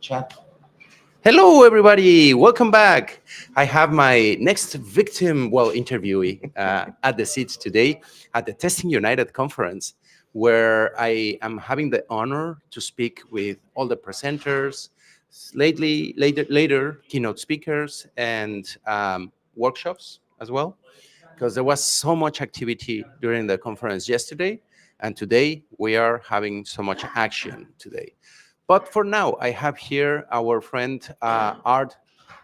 Chat. Hello, everybody. Welcome back. I have my next victim, interviewee at the seats today at the Testing United conference, where I am having the honor to speak with all the presenters, later keynote speakers, and workshops as well, because there was so much activity during the conference yesterday, and today we are having so much action today. But for now, I have here our friend Ard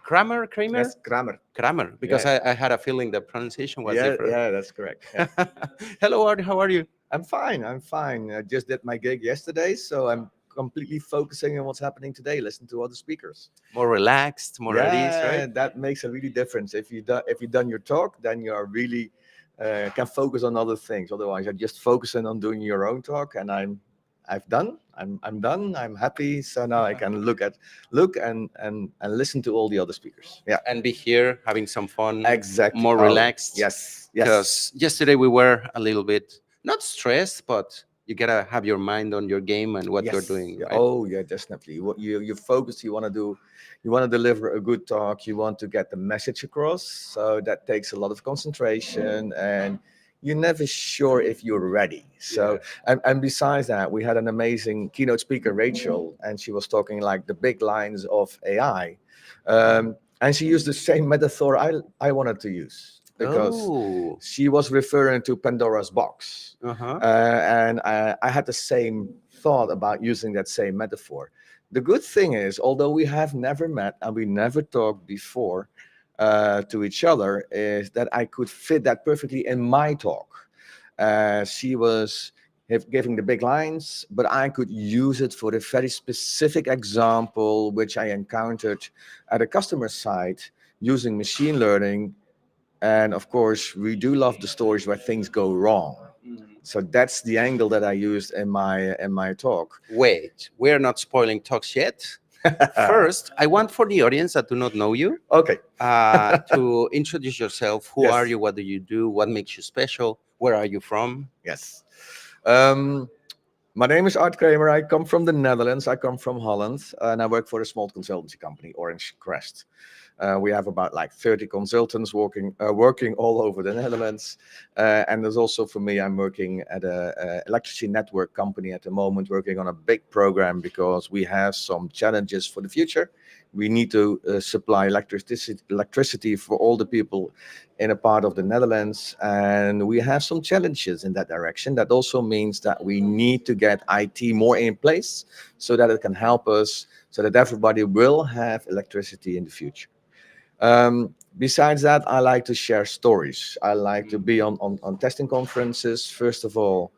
Kramer, Yes, Kramer. Kramer, because Yeah, I had a feeling the pronunciation was yeah, different. yeah. That's correct. Yeah. Hello, Ard. How are you? I'm fine. I'm fine. I just did my gig yesterday, so I'm completely focusing on what's happening today. Listen to other speakers. More relaxed, more at ease, right? Yeah, that makes a really difference. If you done your talk, then you are really can focus on other things. Otherwise, you're just focusing on doing your own talk, and I've done. I'm done. I'm happy. So now I can look and listen to all the other speakers. Yeah, And be here having some fun, exactly. more Oh, relaxed. yes, yes. Because yesterday we were a little bit not stressed, but you gotta have your mind on your game and what you're Yes. doing, Yeah. right? Oh, yeah, definitely. What you focus. You want to do. You want to deliver a good talk. You want to get the message across. So that takes a lot of concentration, and you're never sure if you're ready. So and besides that, we had an amazing keynote speaker, Rachel, and she was talking like the big lines of AI, and she used the same metaphor I wanted to use because Oh, she was referring to Pandora's box. uh-huh. And I had the same thought about using that same metaphor. The good thing is, although we have never met and we never talked before to each other, is that I could fit that perfectly in my talk. She was giving the big lines, but I could use it for a very specific example which I encountered at a customer site using machine learning. And of course, we do love the stories where things go wrong. So that's the angle that I used in my talk. Wait, we're not spoiling talks yet. First, I want for the audience that do not know you Okay. to introduce yourself. Who are Yes. you? What do you do? What makes you special? Where are you from? Yes. Um, my name is Ard Kramer. I come from the Netherlands. I come from Holland, and I work for a small consultancy company, OrangeCrest. We have about like 30 consultants working all over the Netherlands. And there's also for me, I'm working at a electricity network company at the moment, working on a big program because we have some challenges for the future. We need to supply electricity for all the people in a part of the Netherlands, and we have some challenges in that direction. That also means that we need to get IT more in place so that it can help us, so that everybody will have electricity in the future. Besides that, I like to share stories. I like to be on testing conferences, first of all,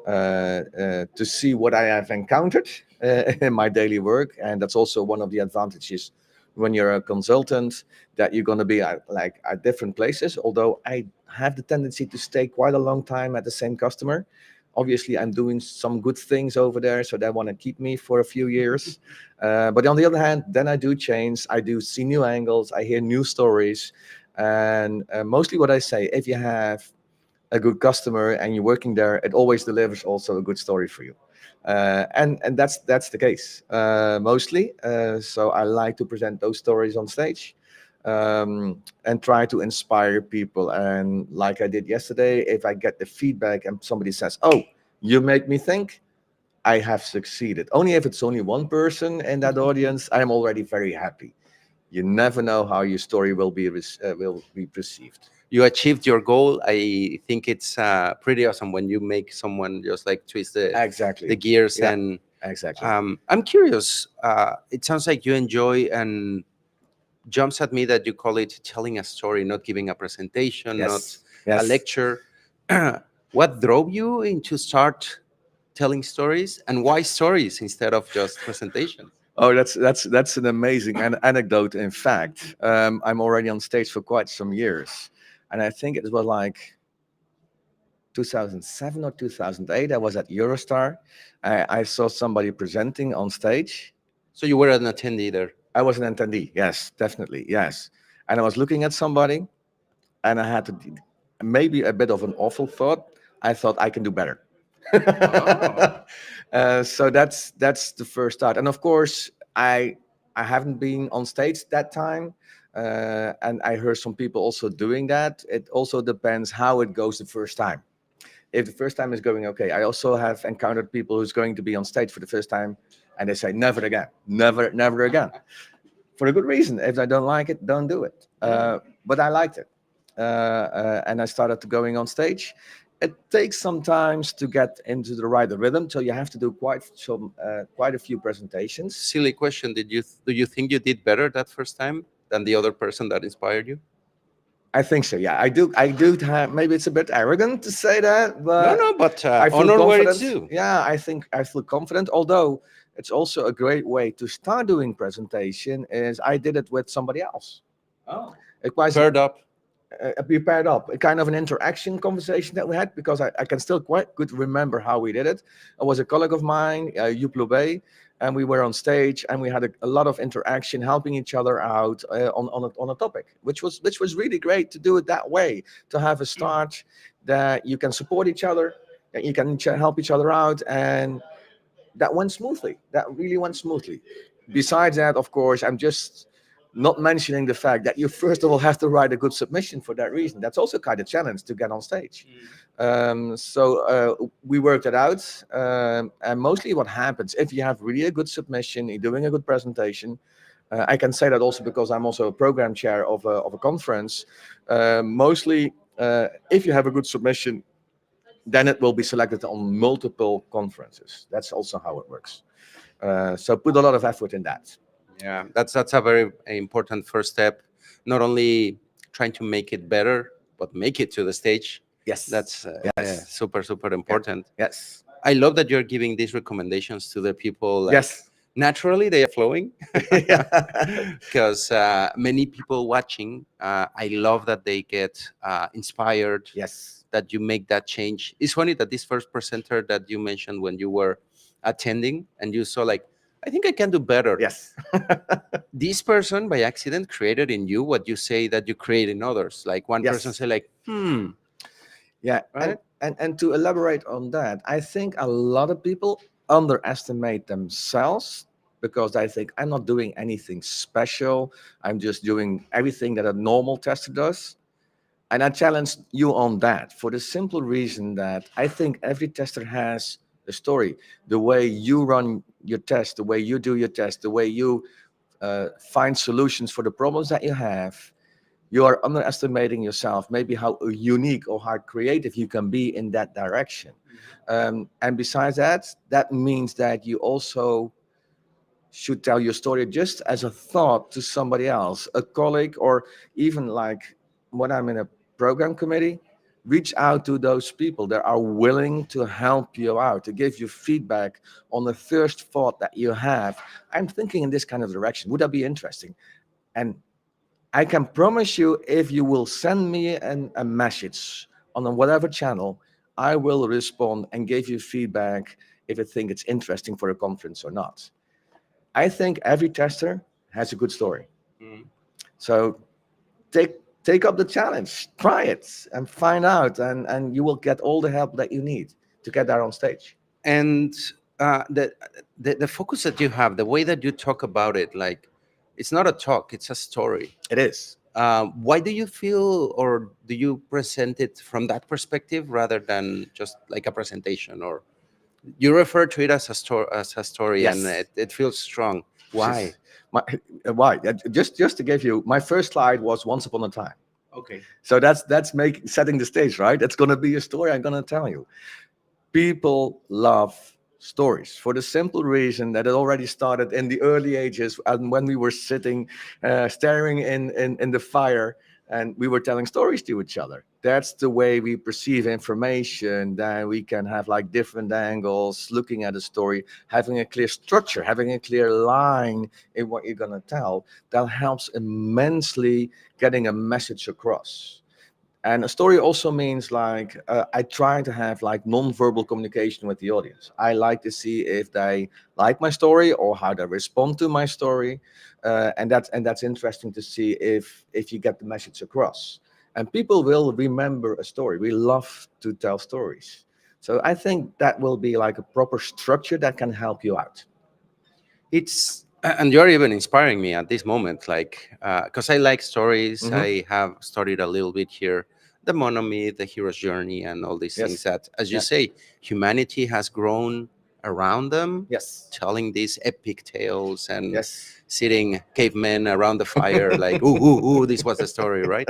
to see what I have encountered in my daily work. And that's also one of the advantages when you're a consultant, that you're going to be at different places. Although I have the tendency to stay quite a long time at the same customer. Obviously, I'm doing some good things over there, so they want to keep me for a few years. But on the other hand, then I do change. I do see new angles. I hear new stories. And mostly what I say, if you have a good customer and you're working there, it always delivers also a good story for you. And that's the case mostly. So I like to present those stories on stage and try to inspire people. And like I did yesterday, if I get the feedback and somebody says, "Oh, you make me think," I have succeeded. Only if it's only one person in that audience, I'm already very happy. You never know how your story will be perceived. You achieved your goal. I think it's pretty awesome when you make someone just like twist Exactly. the gears. Yeah. And Exactly. I'm curious. It sounds like you enjoy, and jumps at me that you call it telling a story, not giving a presentation, not Yes. a Yes. lecture. What drove you into start telling stories, and why stories instead of just presentations? Oh, that's an amazing anecdote. In fact, I'm already on stage for quite some years, and I think it was like 2007 or 2008. I was at Eurostar. I saw somebody presenting on stage. So you were an attendee there. I was an attendee. Yes, definitely. Yes, and I was looking at somebody, and I had to maybe a bit of an awful thought. I thought I can do better. Oh. So that's the first start, and of course I I haven't been on stage that time, and I heard some people also doing that. It also depends how it goes the first time. If the first time is going okay, I also have encountered people who's going to be on stage for the first time, and they say never again, never, never again, for a good reason. If I don't like it, don't do it. But I liked it, and I started to going on stage. It takes some time to get into the right rhythm, so you have to do quite a few presentations. Silly question. Do you think you did better that first time than the other person that inspired you? I think so. Yeah, I do. I do have. Maybe it's a bit arrogant to say that, No, but no, but I feel honor where it's confident. due. Yeah, I think I feel confident. Although it's also a great way to start doing presentation. Is I did it with somebody else. Oh. It was Paired up. we paired up, a kind of an interaction conversation that we had, because I can still quite good remember how we did it. It was a colleague of mine, Joep Bay, and we were on stage and we had a lot of interaction, helping each other out on a topic, which was really great to do it that way, to have a start that you can support each other, that you can help each other out, and that went smoothly. That really went smoothly. Besides that, of course, I'm just not mentioning the fact that you first of all have to write a good submission for that reason. That's also kind of challenge to get on stage. So we worked it out, and mostly what happens if you have really a good submission, you're doing a good presentation. I can say that also because I'm also a program chair of a conference. Mostly, if you have a good submission, then it will be selected on multiple conferences. That's also how it works. So put a lot of effort in that. Yeah, that's a very important first step. Not only trying to make it better, but make it to the stage. Yes. That's Yes. super Yeah. important. Yes. I love that you're giving these recommendations to the people. Like, Yes. naturally, they are flowing Yeah. because many people watching. I love that they get inspired. Yes. That you make that change. It's funny that this first presenter that you mentioned when you were attending and you saw like, I think I can do better. Yes. This person by accident created in you what you say that you create in others. Like one person Yes. say like, Yeah. right? And to elaborate on that, I think a lot of people underestimate themselves because they think I'm not doing anything special. I'm just doing everything that a normal tester does. And I challenge you on that for the simple reason that I think every tester has a story. The way you run your test, the way you do your test, the way you find solutions for the problems that you have, you are underestimating yourself, maybe how unique or how creative you can be in that direction. And besides that, that means that you also should tell your story just as a thought to somebody else, a colleague, or even like when I'm in a program committee, reach out to those people that are willing to help you out, to give you feedback on the first thought that you have. I'm thinking in this kind of direction. Would that be interesting? And I can promise you, if you will send me a message on whatever channel, I will respond and give you feedback if I think it's interesting for a conference or not. I think every tester has a good story. Mhm. So take take up the challenge, try it, and find out, and you will get all the help that you need to get there on stage. And the focus that you have, the way that you talk about it, like it's not a talk, it's a story. It is. Why do you feel, or do you present it from that perspective rather than just like a presentation? Or you refer to it as a story, and Yes. it feels strong. Why? My, why? Just to give you, my first slide was once upon a time. Okay. So that's setting the stage, right? It's gonna be a story I'm gonna tell you. People love stories for the simple reason that it already started in the early ages, and when we were sitting, staring in the fire, and we were telling stories to each other. That's the way we perceive information. That we can have like different angles, looking at a story, having a clear structure, having a clear line in what you're gonna tell. That helps immensely getting a message across. And a story also means like I try to have like non-verbal communication with the audience. I like to see if they like my story or how they respond to my story, and that's interesting to see if you get the message across. And people will remember a story. We love to tell stories, so I think that will be like a proper structure that can help you out. It's And you're even inspiring me at this moment, like, because I like stories. Hmm. I have studied a little bit here, the monomyth, the hero's journey, and all these things Yes. that, as you Yeah. say, humanity has grown around them, Yes. telling these epic tales and Yes. sitting cavemen around the fire, like, ooh, ooh, ooh, this was the story, right?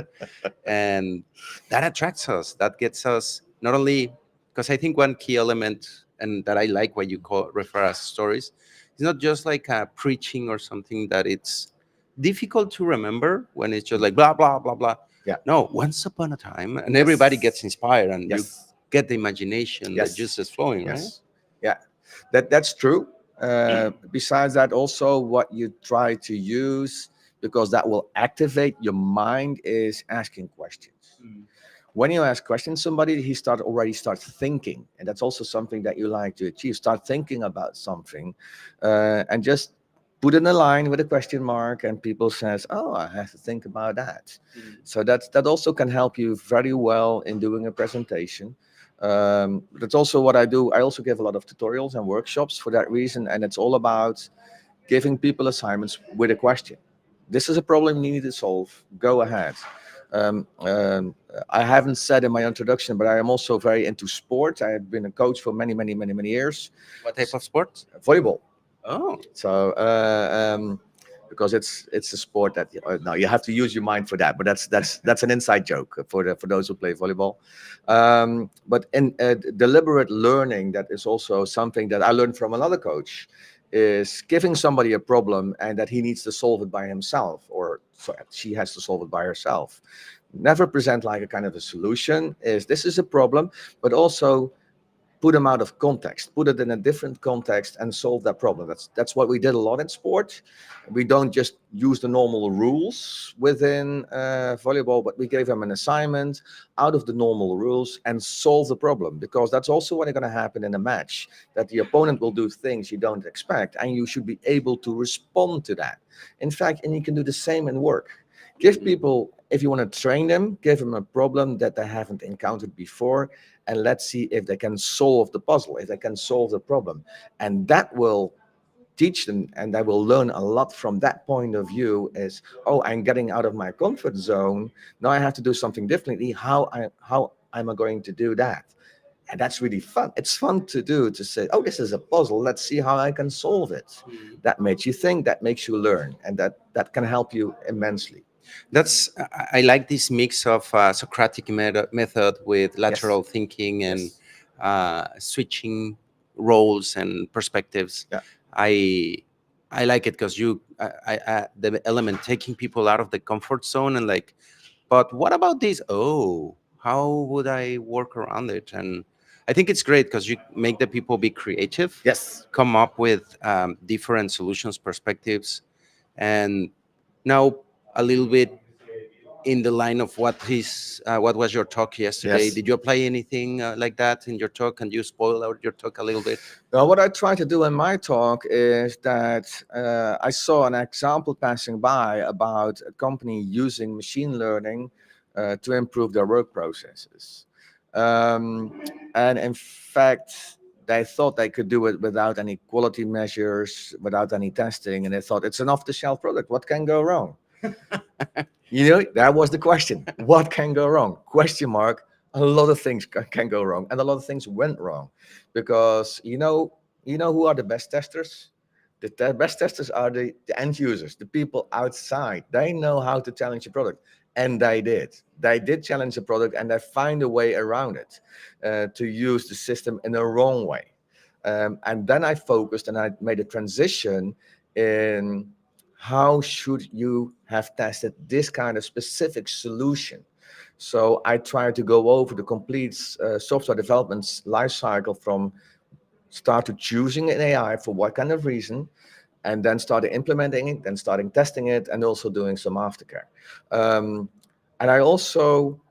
And that attracts us. That gets us not only, because I think one key element, and that I like what you call refer as stories, it's not just like a preaching or something that it's difficult to remember when it's just like blah blah blah blah. Yeah. No, once upon a time, and everybody gets Yes. inspired, and you Yes. get the imagination, the Yes. juices flowing, right? Yes. Yeah. That's true. Besides that, also what you try to use, because that will activate your mind, is asking questions. When you ask questions somebody, he starts thinking, and that's also something that you like to achieve. Start thinking about something, and just put in a line with a question mark, and people says, oh, I have to think about that. So that also can help you very well in doing a presentation. That's also what I do. I also give a lot of tutorials and workshops for that reason, and it's all about giving people assignments with a question. This is a problem you need to solve. Go ahead. I haven't said in my introduction, but I am also very into sport. I have been a coach for many years. What type of sport? Volleyball. Oh, So because it's a sport that no, you have to use your mind for that. But that's an inside joke for those who play volleyball. But in deliberate learning, that is also something that I learned from another coach. Is giving somebody a problem and that he needs to solve it by himself, or so she has to solve it by herself. Never present like a kind of a solution. Is this is a problem, but also put them out of context, put it in a different context, and solve that problem. That's what we did a lot in sport. We don't just use the normal rules within volleyball, but we gave them an assignment out of the normal rules and solve the problem, because that's also what's going to happen in a match, that the opponent will do things you don't expect, and you should be able to respond to that. In fact, and you can do the same in work. Give people, if you want to train them, give them a problem that they haven't encountered before, and let's see if they can solve the puzzle, if they can solve the problem. And that will teach them, and they will learn a lot from that point of view. Is, oh, I'm getting out of my comfort zone. Now I have to do something differently. How am I going to do that? And that's really fun. It's fun to do, to say, oh, this is a puzzle. Let's see how I can solve it. That makes you think, that makes you learn, and that can help you immensely. that's I like this mix of Socratic method with Yes. lateral thinking and Yes. switching roles and perspectives. Yeah. I I like it because the element taking people out of the comfort zone and like, but what about this? Oh, how would I work around it? And I think it's great because you make the people be creative, Yes. come up with different solutions, perspectives, and now a little bit in the line of what was your talk yesterday. Yes. Did you apply anything like that in your talk? Can you spoil out your talk a little bit? Now, what I try to do in my talk is that I saw an example passing by about a company using machine learning to improve their work processes. Um, and in fact, they thought they could do it without any quality measures, without any testing, and they thought it's an off-the-shelf product. What can go wrong? You know, that was the question. What can go wrong? Question mark. A lot of things can go wrong, and a lot of things went wrong, because you know who are the best testers? The best testers are the end users, the people outside. They know how to challenge a product, and they did. They did challenge the product, and they find a way around it to use the system in a wrong way. And then I focused and I made a transition in how should you have tested this kind of specific solution. So I tried to go over the complete software development life cycle, from start to choosing an AI for what kind of reason, and then started implementing it, then starting testing it, and also doing some aftercare. Um, and I also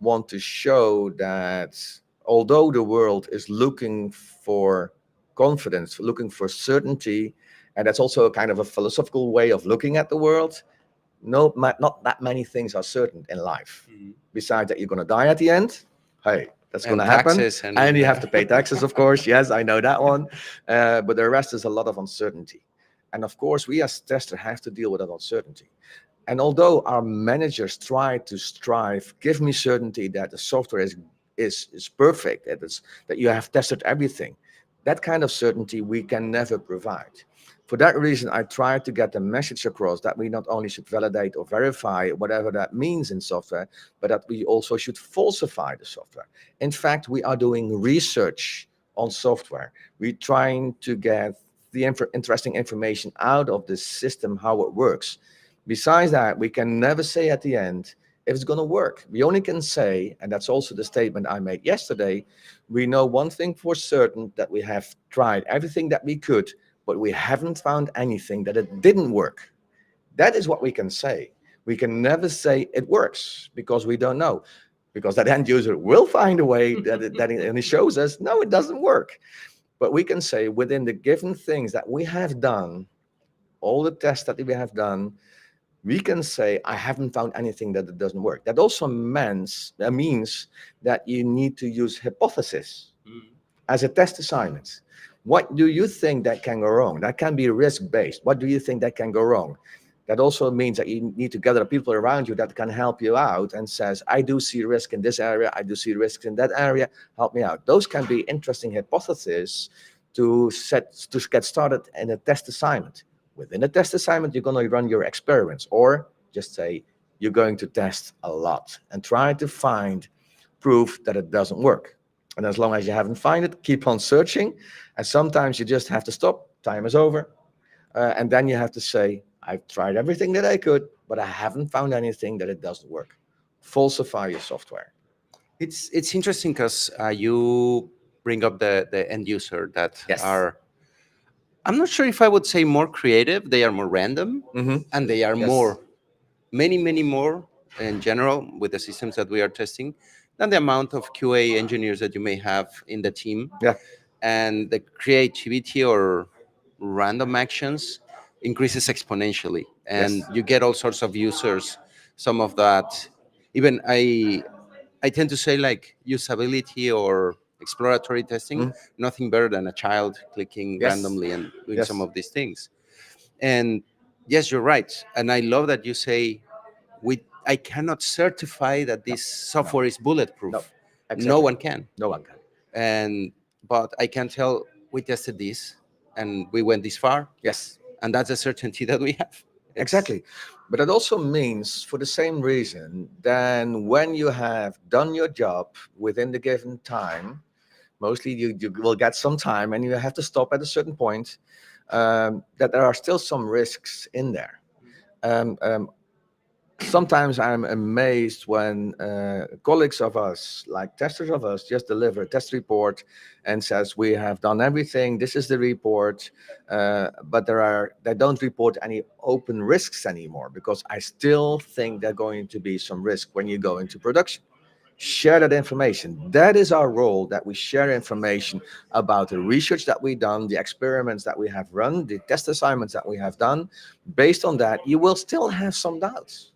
want to show that although the world is looking for confidence, looking for certainty, and that's also a kind of a philosophical way of looking at the world, no, not that many things are certain in life. Besides that, you're going to die at the end. Hey, that's going And to happen. taxes And and you have to pay taxes, of course. Yes, I know that one. But the rest is a lot of uncertainty. And of course, we as testers have to deal with that uncertainty. And although our managers try to strive, give me certainty that the software is perfect, that you have tested everything. That kind of certainty we can never provide. For that reason, I try to get the message across that we not only should validate or verify whatever that means in software, but that we also should falsify the software. In fact, we are doing research on software. We're trying to get the interesting information out of the system, how it works. Besides that, we can never say at the end if it's going to work. We only can say, and that's also the statement I made yesterday, we know one thing for certain, that we have tried everything that we could, but we haven't found anything that it didn't work. That is what we can say. We can never say it works because we don't know. Because that end user will find a way and it shows us, no, it doesn't work. But we can say within the given things that we have done, all the tests that we have done, we can say, I haven't found anything that it doesn't work. That also means that you need to use hypothesis as a test assignment. What do you think that can go wrong? That can be risk-based. What do you think that can go wrong? That also means that you need to gather people around you that can help you out and says, I do see risk in this area, I do see risks in that area, help me out. Those can be interesting hypotheses to get started in a test assignment. Within a test assignment, you're going to run your experiments, or just say you're going to test a lot and try to find proof that it doesn't work. And as long as you haven't found it, keep on searching. And sometimes you just have to stop. Time is over. And then you have to say, I've tried everything that I could, but I haven't found anything that it doesn't work. Falsify your software. It's interesting because you bring up the end user that Yes. are, I'm not sure if I would say more creative. They are more random, and they are Yes. more, many more in general with the systems that we are testing than the amount of QA engineers that you may have in the team. Yeah. And the creativity or random actions increases exponentially, and Yes. you get all sorts of users. Some of that, even I tend to say, like, usability or exploratory testing, nothing better than a child clicking Yes. randomly and doing Yes. some of these things. And yes, you're right. And I love that you say, I cannot certify that this software is bulletproof. No. No Exactly. one can. No one can. And but I can tell we tested this and we went this far, Yes. and that's a certainty that we have. Exactly. But it also means, for the same reason, then when you have done your job within the given time, mostly you will get some time and you have to stop at a certain point, that there are still some risks in there. Um, um, Sometimes I'm amazed when colleagues of us, like testers of us, just deliver a test report and says we have done everything. This is the report, but they don't report any open risks anymore, because I still think there's going to be some risk when you go into production. Share that information. That is our role, that we share information about the research that we've done, the experiments that we have run, the test assignments that we have done. Based on that, you will still have some doubts.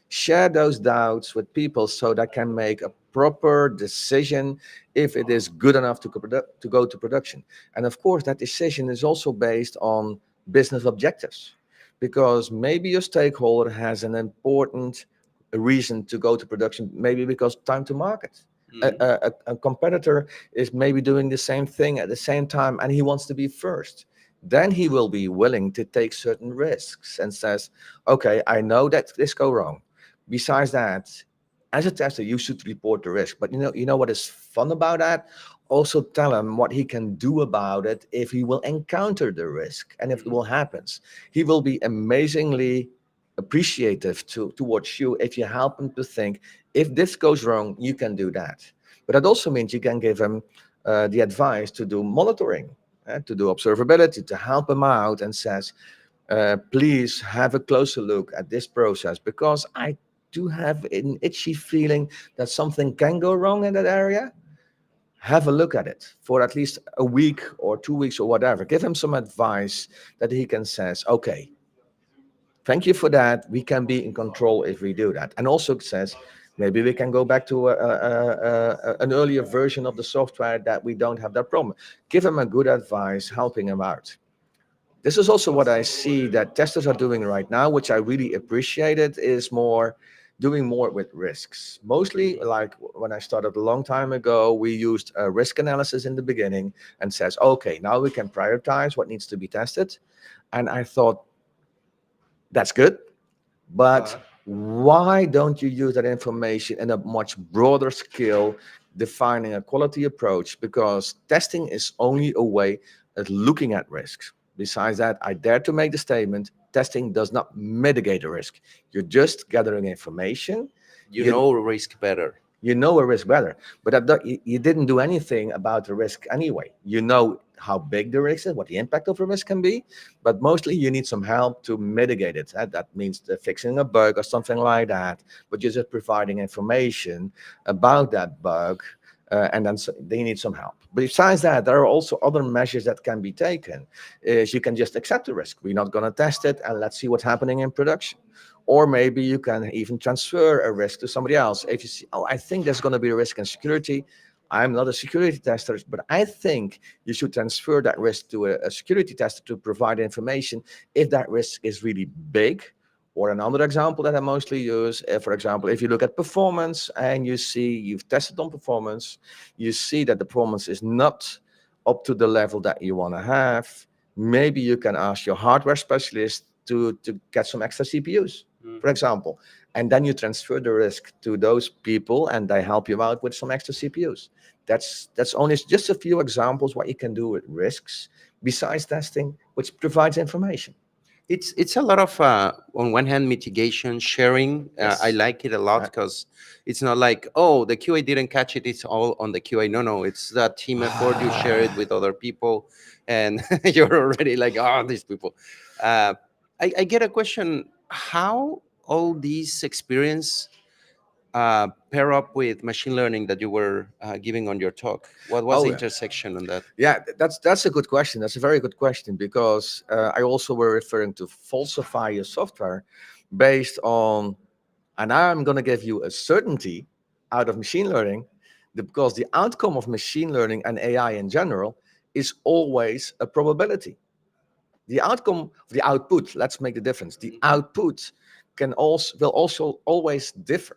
Share those doubts with people so they can make a proper decision if it is good enough to go to production. And of course, that decision is also based on business objectives, because maybe your stakeholder has an important reason to go to production, maybe because time to market. A competitor is maybe doing the same thing at the same time and he wants to be first. Then he will be willing to take certain risks and says, okay, I know that this go wrong. Besides that, as a tester, you should report the risk. But you know what is fun about that? Also tell him what he can do about it if he will encounter the risk and if it will happen. He will be amazingly appreciative towards you if you help him to think, if this goes wrong, you can do that. But that also means you can give him the advice to do monitoring, to do observability, to help him out and says, please have a closer look at this process, because I do have an itchy feeling that something can go wrong in that area. Have a look at it for at least a week or 2 weeks or whatever. Give him some advice that he can says, okay, thank you for that. We can be in control if we do that. And also says, maybe we can go back to an earlier version of the software that we don't have that problem. Give him a good advice, helping him out. This is also what I see that testers are doing right now, which I really appreciated, is more doing more with risks. Mostly, like when I started a long time ago, we used a risk analysis in the beginning and says, okay, now we can prioritize what needs to be tested. And I thought, that's good, but But why don't you use that information in a much broader scale, defining a quality approach? Because testing is only a way of looking at risks. Besides that, I dare to make the statement, testing does not mitigate the risk. You're just gathering information. you You know risk better. you know a risk better, but you didn't do anything about the risk anyway. You know how big the risk is, what the impact of the risk can be, but mostly you need some help to mitigate it. That means fixing a bug or something like that, but you're just providing information about that bug, and then they need some help. But besides that, there are also other measures that can be taken. Is you can just accept the risk. We're not going to test it, and let's see what's happening in production. Or maybe you can even transfer a risk to somebody else. If you see, oh, I think there's going to be a risk in security. I'm not a security tester, but I think you should transfer that risk to a security tester to provide information if that risk is really big. Or another example that I mostly use, for example, if you look at performance and you see you've tested on performance, you see that the performance is not up to the level that you want to have, maybe you can ask your hardware specialist to get some extra CPUs, for Mhm. example. And then you transfer the risk to those people and they help you out with some extra CPUs. That's only just a few examples what you can do with risks besides testing, which provides information. It's a lot of on one hand mitigation sharing. I Yes. like it a lot Uh, because it's not like, oh, the QA didn't catch it, it's all on the QA. No, it's that team effort. You share it with other people, and you're already like, oh, these people. uh, I get a question: how all these experience pair up with machine learning that you were giving on your talk? What was the oh, yeah. intersection on that? Yeah, that's a good question. That's a very good question because I also were referring to falsify your software based on, and now I'm going to give you a certainty out of machine learning, because the outcome of machine learning and AI in general is always a probability. The outcome, the output, let's make the difference. The output will also always differ.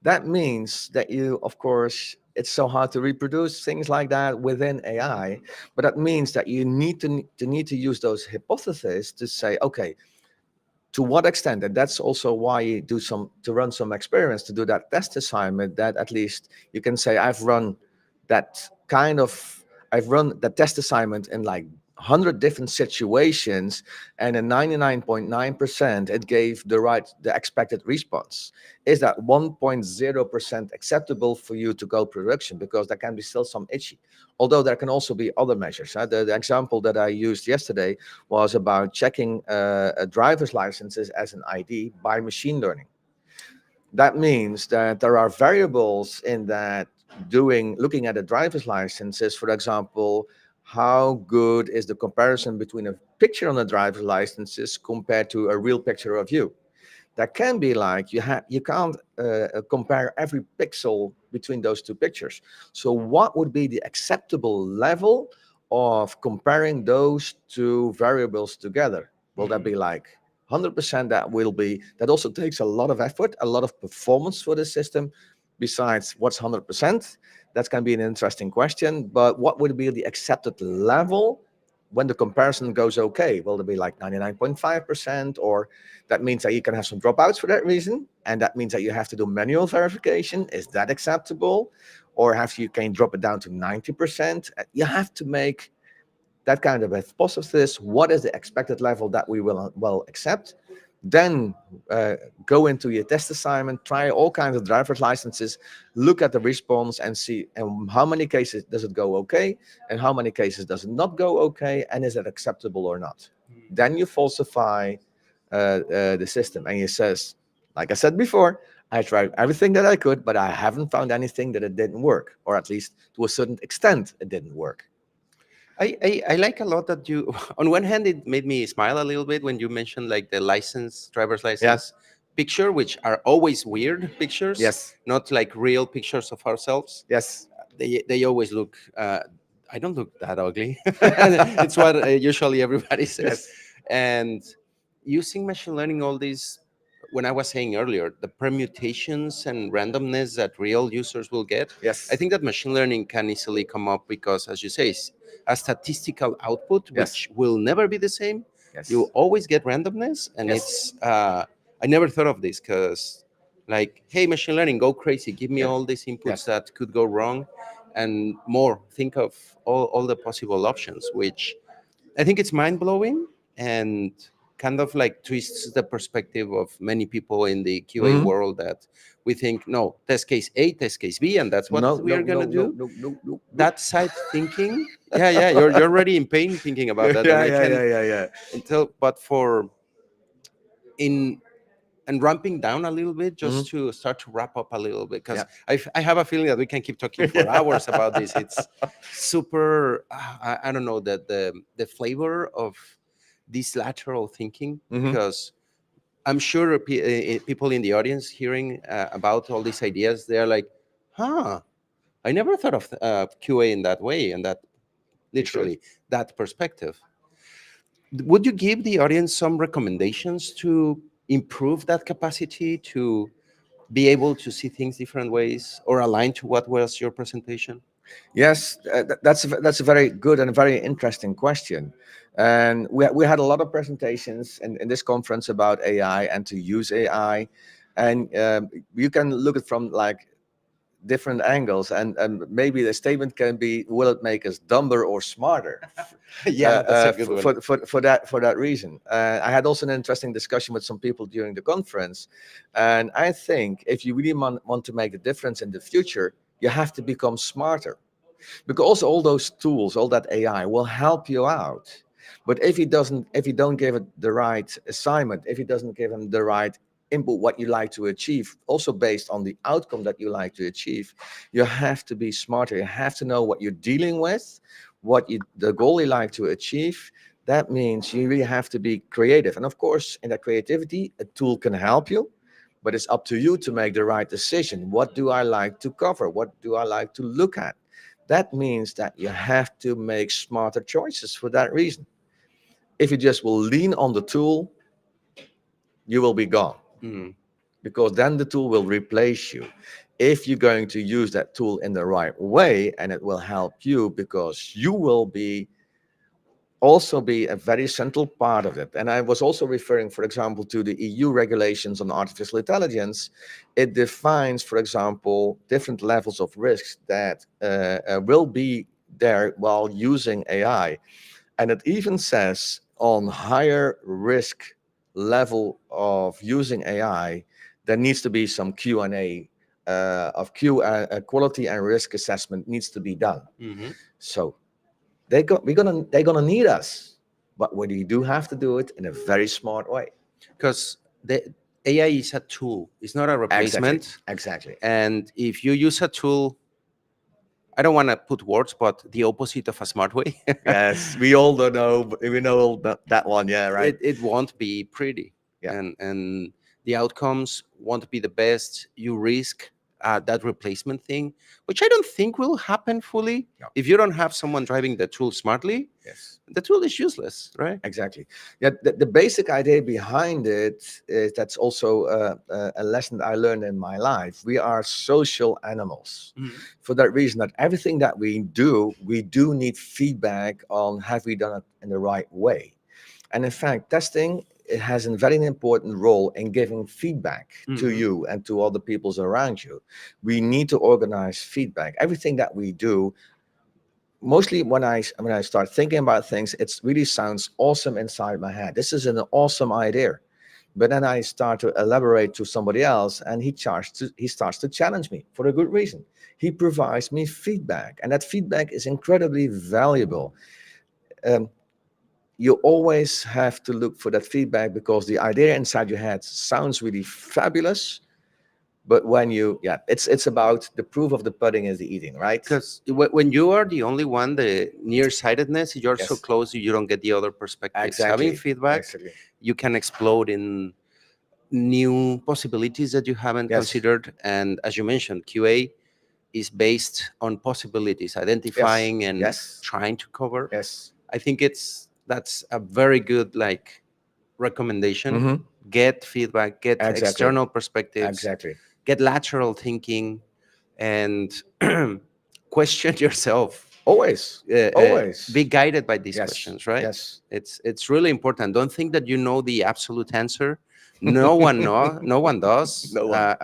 That means that you, of course, it's so hard to reproduce things like that within AI, but that means that you need to use those hypotheses to say, okay, to what extent, and that's also why you do some to run some experiments, to do that test assignment, that at least you can say that kind of I've run the test assignment in like 100 different situations, and in 99.9% it gave the expected response. Is that 1.0% acceptable for you to go production? Because there can be still some itchy, although there can also be other measures. The example that I used yesterday was about checking a driver's licenses as an ID by machine learning. That means that there are variables in that looking at a driver's licenses, for example, how good is the comparison between a picture on a driver's licenses compared to a real picture of you? That can be like you can't compare every pixel between those two pictures. So what would be the acceptable level of comparing those two variables together? Will that be like 100%? That also takes a lot of effort, a lot of performance for the system. Besides, what's 100%? That can be an interesting question. But what would be the accepted level when the comparison goes okay? Will it be like 99.5%? Or that means that you can have some dropouts for that reason, and that means that you have to do manual verification. Is that acceptable? Or can you drop it down to 90%? You have to make that kind of hypothesis. What is the expected level that we will accept? Then go into your test assignment, try all kinds of driver's licenses, look at the response and see in how many cases does it go okay, and how many cases does it not go okay, and is it acceptable or not. Then you falsify the system, and it says, like I said before, I tried everything that I could, but I haven't found anything that it didn't work, or at least to a certain extent it didn't work. I like a lot that you, on one hand, it made me smile a little bit when you mentioned like the license, driver's Yeah. license picture, which are always weird pictures, Yes. not like real pictures of ourselves. Yes. They always look I don't look that ugly. It's what usually everybody says. Yes. And using machine learning, all these, when I was saying earlier, the permutations and randomness that real users will get, I Yes. think that machine learning can easily come up because, as you say, a statistical output, Yes. which will never be the same. You Yes. always get randomness. And Yes. I never thought of this because, like, hey, machine learning, go crazy. Give me Yeah. all these inputs Yes. that could go wrong and more. Think of all the possible options, which I think it's mind blowing and kind of like twists the perspective of many people in the QA Mhm. world that we think, no, test case A, test case B, and that's what No, we no, are going no, to no, do. no, no, no, no. That side thinking, yeah, yeah, you're already in pain thinking about Yeah, that. And yeah, I yeah, can yeah, yeah, yeah. tell, but for in and ramping down a little bit Hmm. just to start to wrap up a little bit because Yeah. I have a feeling that we can keep talking for hours about this. It's super I don't know that the flavor of this lateral thinking Hmm. because I'm sure people in the audience hearing about all these ideas, they're like, huh, I never thought of QA in that way and that You should. literally that perspective. Would you give the audience some recommendations to improve that capacity to be able to see things different ways or align to what was your presentation? Yes, that's a very good and very interesting question. And we had a lot of presentations in this conference about AI and to use AI. And you can look at from like different angles, and maybe the statement can be, will it make us dumber or smarter? Yeah, that's a good one. For that reason. I had also an interesting discussion with some people during the conference, and I think if you really want to make a difference in the future, you have to become smarter, because all those tools, all that AI will help you out. But if you don't give it the right assignment, if you doesn't give them the right input, what you like to achieve, also based on the outcome that you like to achieve, you have to be smarter. You have to know what you're dealing with, the goal you like to achieve. That means you really have to be creative. And of course, in that creativity, a tool can help you, but it's up to you to make the right decision. What do I like to cover? What do I like to look at? That means that you have to make smarter choices for that reason. If you just will lean on the tool, you will be gone, Mm. because then the tool will replace you. If you're going to use that tool in the right way, and it will help you, because you will also be a very central part of it. And I was also referring, for example, to the EU regulations on artificial intelligence. It defines, for example, different levels of risks that will be there while using AI. And it even says on higher risk level of using AI, there needs to be some Q&A quality and risk assessment needs to be done. Hmm. So they're gonna need us, but we do have to do it in a very smart way. Because the AI is a tool, it's not a Exactly, replacement. exactly. And if you use a tool, I don't want to put words, but the opposite of a smart way, Yes, we all don't know, but we know all that one. Yeah, right. it won't be pretty, Yeah. and the outcomes won't be the best. You risk that replacement thing, which I don't think will happen fully. No. If you don't have someone driving the tool smartly, Yes. the tool is useless, right? Exactly. Yeah, the basic idea behind it is, that's also a lesson that I learned in my life. We are social animals. Mhm. For that reason, that everything that we do need feedback on, have we done it in the right way? And in fact, testing, it has a very important role in giving feedback to Mhm. you and to other peoples around you. We need to organize feedback. Everything that we do, mostly when I start thinking about things, it really sounds awesome inside my head. This is an awesome idea. But then I start to elaborate to somebody else, and he starts to challenge me for a good reason. He provides me feedback, and that feedback is incredibly valuable. Um, you always have to look for that feedback, because the idea inside your head sounds really fabulous, but when you, yeah, it's about the proof of the pudding is the eating, right? Because when you are the only one, the nearsightedness, you're so Yes, close, you don't get the other perspectives. Having exactly, feedback, exactly. you can explode in new possibilities that you haven't Yes, considered. And as you mentioned, QA is based on possibilities, Yes. identifying and Yes. trying to cover. Yes. I think that's a very good like recommendation. Mm-hmm. Get feedback, get Exactly. external perspectives, Exactly. get lateral thinking, and question yourself. Always. Be Always. guided by these Yes. questions, right? Yes. It's really important. Don't think that you know the absolute answer. No one know. No one does. No one.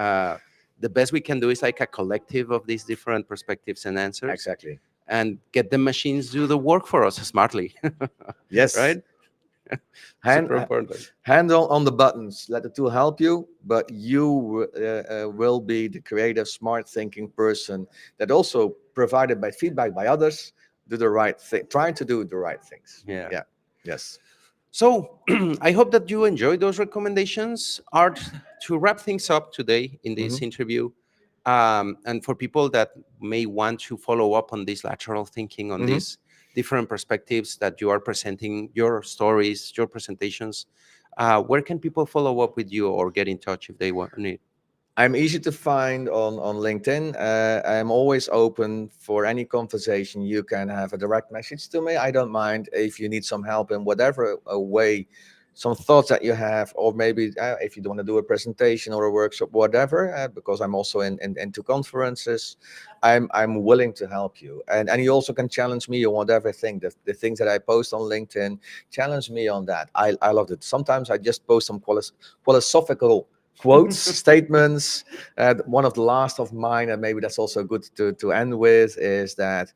The best we can do is like a collective of these different perspectives and answers, Exactly. and get the machines do the work for us smartly, Yes. right? Hand Super important. hand on the buttons. Let the tool help you, but you will be the creative, smart thinking person that also provided by feedback by others. Do the right thing. Trying to do the right things. Yeah. Yeah. Yes. So I hope that you enjoyed those recommendations. Art, to wrap things up today in Hmm. this interview, and for people that may want to follow up on this lateral thinking, on Hmm. these different perspectives that you are presenting, your stories, your presentations, where can people follow up with you or get in touch if they want need? I'm easy to find on LinkedIn. I'm always open for any conversation. You can have a direct message to me. I don't mind if you need some help in whatever way, some thoughts that you have, or maybe if you want to do a presentation or a workshop, whatever. Because I'm also into conferences, I'm willing to help you. And you also can challenge me on whatever thing. The things that I post on LinkedIn, challenge me on that. I love it. Sometimes I just post some philosophical quotes, statements. One of the last of mine, and maybe that's also good to end with, is that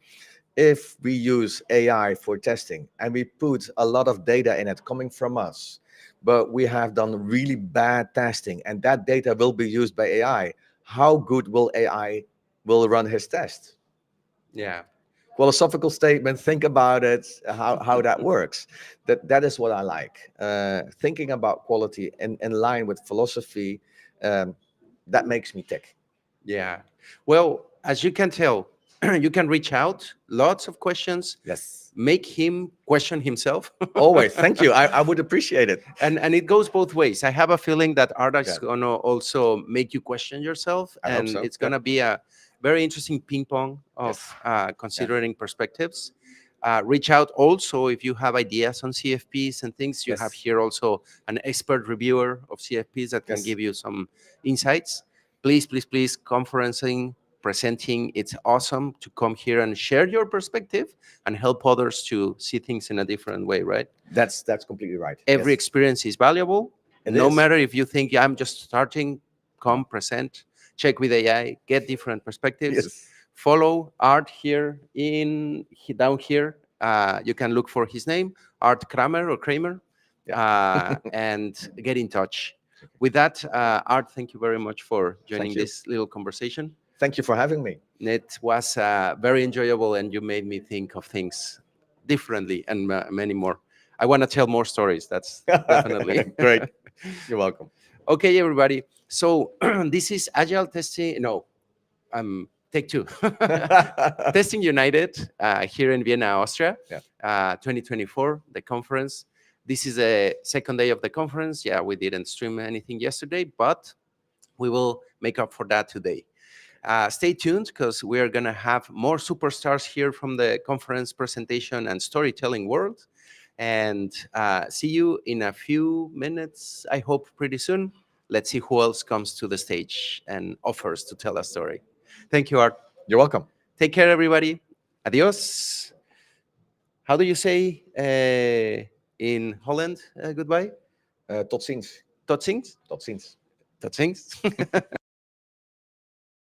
if we use AI for testing and we put a lot of data in it coming from us, but we have done really bad testing and that data will be used by AI, how good will AI will run his test? Yeah. Philosophical statement, think about it, how that works. That is what I like, thinking about quality in line with philosophy. um, that makes me tick. Yeah. Well, as you can tell, you can reach out, lots of questions, Yes. make him question himself. Always. Thank you. I would appreciate it. And it goes both ways. I have a feeling that Arda Yeah. is gonna also make you question yourself, I hope and so. it's Yeah. gonna be a very interesting ping pong of Yes. Yeah. considering perspectives. Reach out also if you have ideas on CFPs and things. You have Yes. here also an expert reviewer of CFPs that can Yes. give you some insights. Please, please, please, conferencing, presenting. It's awesome to come here and share your perspective and help others to see things in a different way, right? That's completely right. Every Yes. experience is valuable. It No is. matter if you think, "Yeah, I'm just starting, No. come present, check with AI, get different perspectives. Yes. Follow Art here down here. You can look for his name, Ard Kramer or Kramer, Yeah. and get in touch. With that, Art, thank you very much for Thank joining you. this little conversation. Thank you for having me. It was very enjoyable, and you made me think of things differently and many more. I want to tell more stories. That's definitely. Great. You're welcome. Okay, everybody. So this is Agile Testing. No, take two. Testing United here in Vienna, Austria, Yeah. 2024, the conference. This is the second day of the conference. Yeah, we didn't stream anything yesterday, but we will make up for that today. Stay tuned because we are going to have more superstars here from the conference presentation and storytelling world. And see you in a few minutes, I hope pretty soon. Let's see who else comes to the stage and offers to tell a story. Thank you, Art. You're welcome. Take care, everybody. Adios. How do you say in Holland goodbye? Tot ziens. Tot ziens? Tot ziens. Tot ziens.